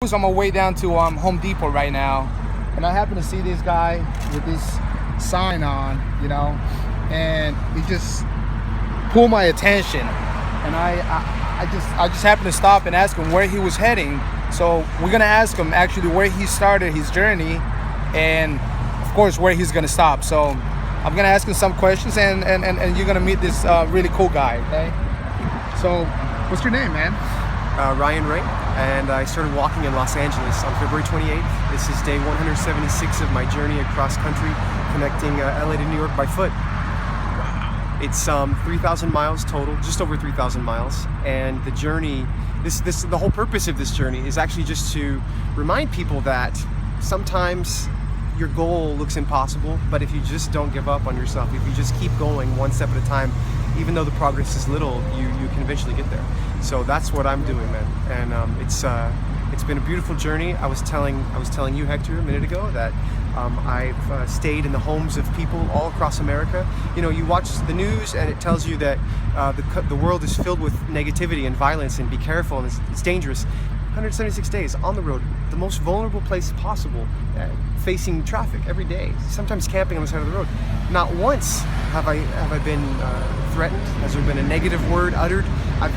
was on my way down to Home Depot right now, and I happen to see this guy with this sign on, and he just pulled my attention, and I just happened to stop and ask him where he was heading. So we're gonna ask him actually where he started his journey, and of course where he's gonna stop. So I'm gonna ask him some questions, and you're gonna meet this really cool guy. Okay. So what's your name, man? Ryan Ray, and I started walking in Los Angeles on February 28th. This is day 176 of my journey across country, connecting LA to New York by foot. It's 3,000 miles total, just over 3,000 miles, and the journey, the whole purpose of this journey is actually just to remind people that sometimes your goal looks impossible, but if you just don't give up on yourself, if you just keep going one step at a time, even though the progress is little, you can eventually get there. So that's what I'm doing, man. And it's been a beautiful journey. I was telling you, Hector, a minute ago that I've stayed in the homes of people all across America. You watch the news and it tells you that the world is filled with negativity and violence, and be careful, and it's dangerous. 176 days on the road, the most vulnerable place possible, facing traffic every day, sometimes camping on the side of the road. Not once have I been threatened. Has there been a negative word uttered?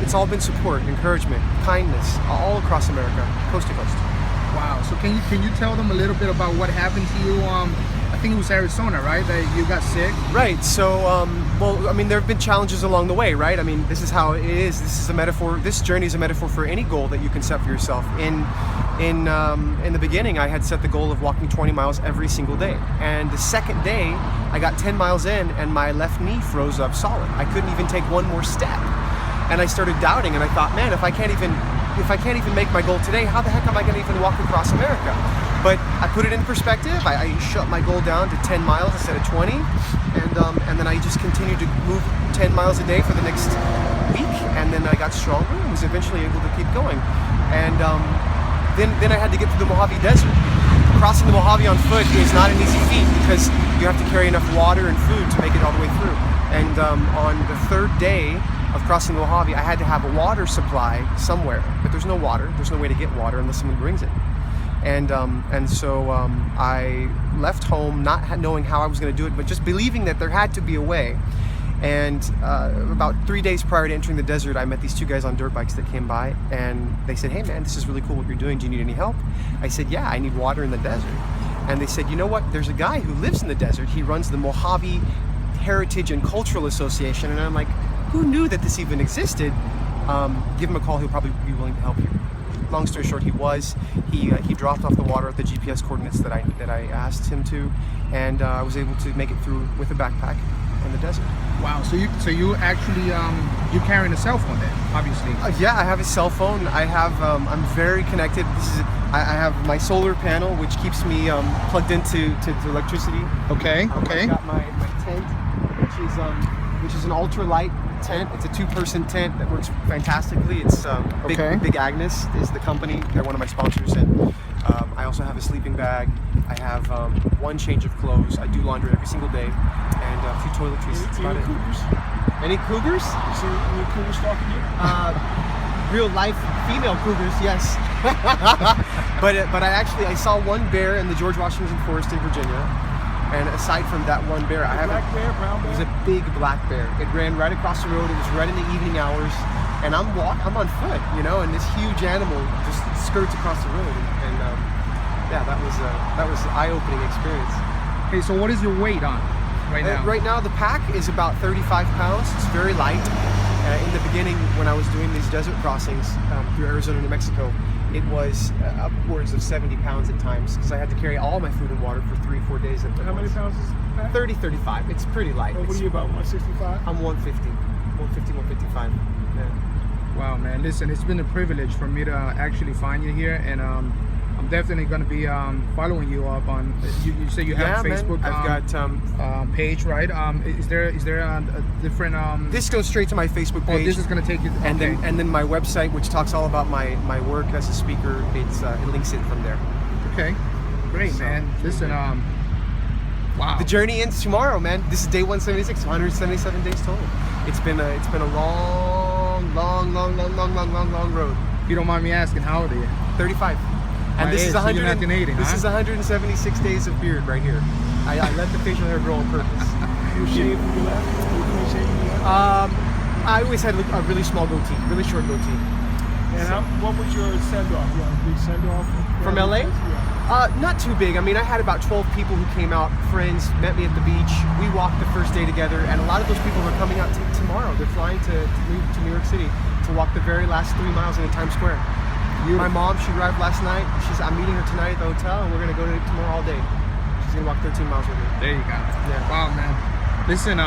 It's all been support, encouragement, kindness, all across America, coast to coast. Wow. So can you tell them a little bit about what happened to you? I think it was Arizona, right? That you got sick. Right. So, well, I mean, there have been challenges along the way, right? I mean, this is how it is. This is a metaphor. This journey is a metaphor for any goal that you can set for yourself. In the beginning, I had set the goal of walking 20 miles every single day, and the second day, I got 10 miles in, and my left knee froze up solid. I couldn't even take one more step, and I started doubting. And I thought, man, if I can't even make my goal today, how the heck am I going to even walk across America? But I put it in perspective. I shut my goal down to 10 miles instead of 20, and then I just continued to move 10 miles a day for the next week, and then I got stronger and was eventually able to keep going. And then I had to get through the Mojave Desert. Crossing the Mojave on foot is not an easy feat because you have to carry enough water and food to make it all the way through. And on the third day of crossing the Mojave, I had to have a water supply somewhere, but there's no water. There's no way to get water unless someone brings it. And so I left home not knowing how I was going to do it, but just believing that there had to be a way. And about 3 days prior to entering the desert, I met these two guys on dirt bikes that came by, and they said, "Hey man, this is really cool what you're doing. Do you need any help?" I said, "Yeah, I need water in the desert." And they said, "You know what? There's a guy who lives in the desert. He runs the Mojave Heritage and Cultural Association." And I'm like, who knew that this even existed? Give him a call. He'll probably be willing to help you. Long story short, he dropped off the water at the GPS coordinates that I asked him to, and I was able to make it through with a backpack in the desert. Wow. So you actually you're carrying a cell phone then, obviously. Yeah, I have a cell phone. I have I'm very connected. I have my solar panel, which keeps me plugged into electricity. Okay. I've got my tent, which is an ultralight tent. It's a 2-person tent that works fantastically. It's Big Agnes is the company. They're one of my sponsors, and I also have a sleeping bag. I have one change of clothes. I do laundry every single day, and a few toiletries. That's about it. Cougars? Any cougars? You see any cougars stalking you? Real life female cougars, yes. but I saw one bear in the George Washington Forest in Virginia. And aside from that one bear, I haven't. Black bear, brown bear? It was a big black bear. It ran right across the road. It was right in the evening hours, and I'm on foot, and this huge animal just skirts across the road, and yeah, that was an eye-opening experience. Hey, so what is your weight on right now? Right now, the pack is about 35 pounds. It's very light. In the beginning, when I was doing these desert crossings through Arizona, New Mexico, it was upwards of 70 pounds at times because I had to carry all my food and water for 3-4 days. How many pounds is that? 30, 35. It's pretty light. What are you, about 165? I'm 150, 155. Yeah. Wow, man. Listen, it's been a privilege for me to actually find you here, and I'm definitely going to be following you up on. You say you have a Facebook. I've got page, right? Is there a different? This goes straight to my Facebook page. Oh, this is going to take you. And then my website, which talks all about my work as a speaker. It links it from there. Okay, great, man. Listen, wow. The journey ends tomorrow, man. This is day 176, 177 days total. It's been a long road. If you don't mind me asking, how old are you? 35. And My this is age, so 100. you're not an 80, This huh? is 176 days of beard right here. I let the facial hair grow on purpose. You shave when you left? You clean shave when you left? I always had a really small goatee, really short goatee. And what was your send-off? You had a big send-off? From LA? Yeah. Not too big. I mean, I had about 12 people who came out, friends, met me at the beach. We walked the first day together, and a lot of those people are coming out tomorrow. They're flying to New York City to walk the very last 3 miles into Times Square. My mom, she arrived last night. I'm meeting her tonight at the hotel, and we're gonna go to tomorrow all day. She's gonna walk 13 miles with me. There you go. Yeah. Wow, man. Listen,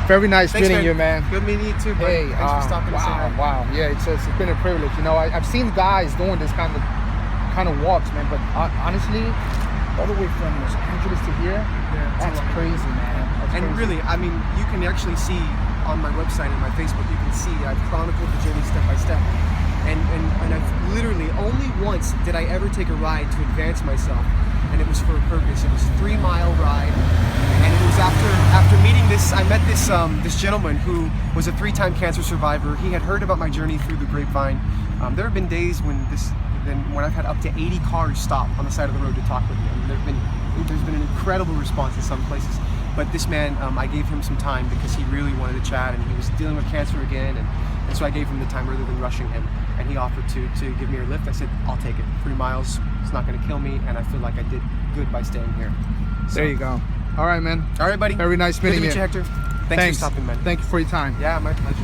very nice Thanks, meeting man. you, man. Good meeting you too, bud. Hey, Thanks for stopping to say hi. wow. Yeah, it's been a privilege. You know, I've seen guys doing this kind of walks, man. But honestly, all the way from Los Angeles to here, that's crazy, man. That's And crazy. really, I mean, you can actually see on my website and my Facebook, you can see I've chronicled the journey step by step. And I've literally, only once did I ever take a ride to advance myself, and it was for a purpose. It was a 3-mile ride, and it was after meeting this, I met this gentleman who was a 3-time cancer survivor. He had heard about my journey through the grapevine. There have been days when I've had up to 80 cars stop on the side of the road to talk with me. I mean, there's been an incredible response in some places. But this man, I gave him some time because he really wanted to chat, and he was dealing with cancer again, and so I gave him the time rather than rushing him. And he offered to give me a lift. I said, I'll take it. 3 miles, it's not going to kill me, and I feel like I did good by staying here. So, There you go. All right, man. All right, buddy. Very nice Good to meeting meet you, you. Hector. Thanks for stopping, man. Thank you for your time. Yeah, my pleasure.